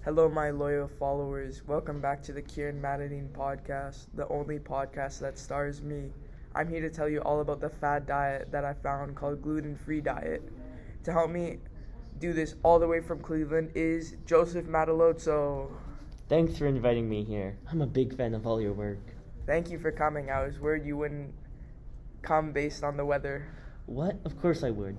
Hello, my loyal followers. Welcome back to the Kiran podcast, the only podcast that stars me. I'm here to tell you all about the fad diet that I found called gluten-free diet. To help me do this all the way from Cleveland is Joseph Matalozzo. Thanks for inviting me here. I'm a big fan of all your work. Thank you for coming. I was worried you wouldn't come based on the weather. What? Of course I would.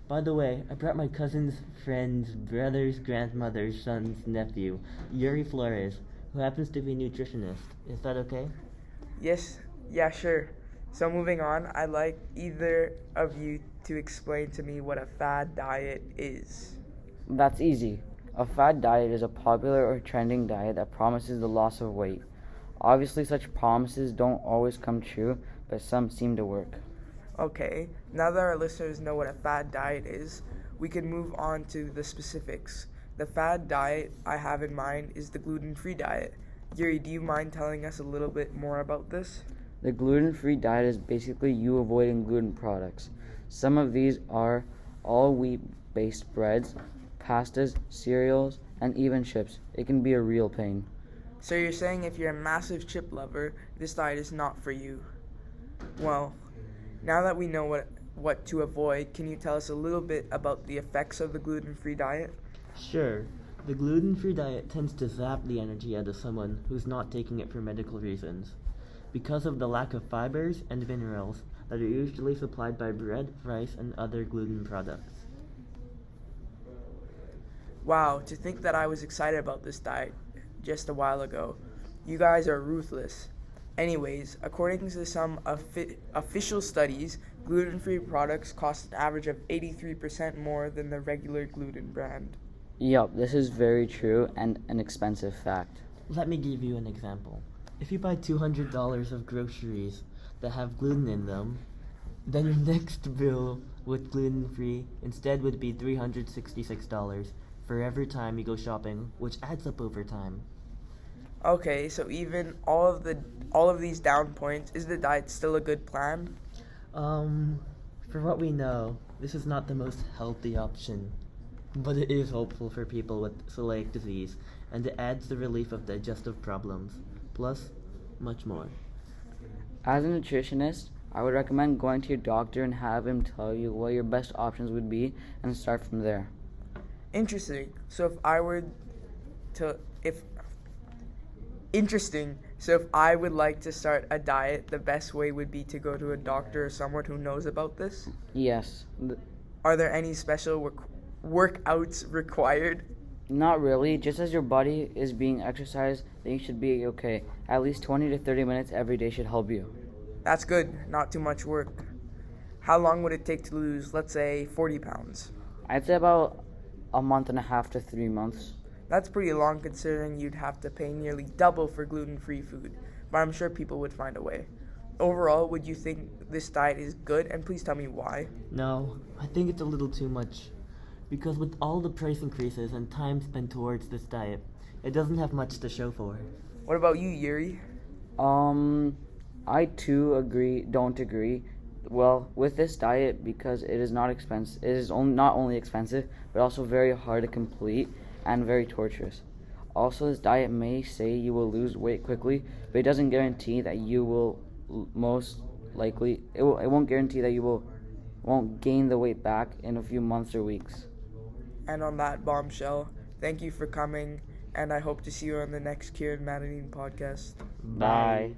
By the way, I brought my cousin's friend's brother's grandmother's son's nephew, Yuri Flores, who happens to be a nutritionist. Is that okay? Yes, yeah, sure. So moving on, I'd like either of you to explain to me what a fad diet is. That's easy. A fad diet is a popular or trending diet that promises the loss of weight. Obviously, such promises don't always come true, but some seem to work. Okay, now that our listeners know what a fad diet is, we can move on to the specifics. The fad diet I have in mind is the gluten-free diet. Yuri, do you mind telling us a little bit more about this? The gluten-free diet is basically you avoiding gluten products. Some of these are all wheat-based breads, pastas, cereals, and even chips. It can be a real pain. So you're saying if you're a massive chip lover, this diet is not for you. Well, now that we know what to avoid, can you tell us a little bit about the effects of the gluten-free diet? Sure. The gluten-free diet tends to zap the energy out of someone who's not taking it for medical reasons, because of the lack of fibers and minerals that are usually supplied by bread, rice, and other gluten products. Wow, to think that I was excited about this diet just a while ago. You guys are ruthless. Anyways, according to some official studies, gluten-free products cost an average of 83% more than the regular gluten brand. Yup, this is very true and an expensive fact. Let me give you an example. If you buy $200 of groceries that have gluten in them, then your next bill with gluten-free instead would be $366 for every time you go shopping, which adds up over time. Okay, so even all of these down points, is the diet still a good plan? For what we know, this is not the most healthy option, but it is hopeful for people with celiac disease, and it adds the relief of digestive problems, plus much more. As a nutritionist, I would recommend going to your doctor and have him tell you what your best options would be and start from there. Interesting. So if I would like to start a diet, the best way would be to go to a doctor or someone who knows about this? Yes. Are there any special workouts required? Not really. Just as your body is being exercised, then you should be okay. At least 20 to 30 minutes every day should help you. That's good. Not too much work. How long would it take to lose, let's say, 40 pounds? I'd say about a month and a half to 3 months. That's pretty long considering you'd have to pay nearly double for gluten-free food, but I'm sure people would find a way. Overall, would you think this diet is good? And please tell me why. No, I think it's a little too much, because with all the price increases and time spent towards this diet, it doesn't have much to show for it. What about you, Yuri? I too don't agree. Well, with this diet, because it is not expensive, it is not only expensive, but also very hard to complete and very torturous. Also, this diet may say you will lose weight quickly, but it doesn't guarantee that you will it won't guarantee that you won't gain the weight back in a few months or weeks. And on that bombshell, thank you for coming, and I hope to see you on the next Kiran podcast. Bye.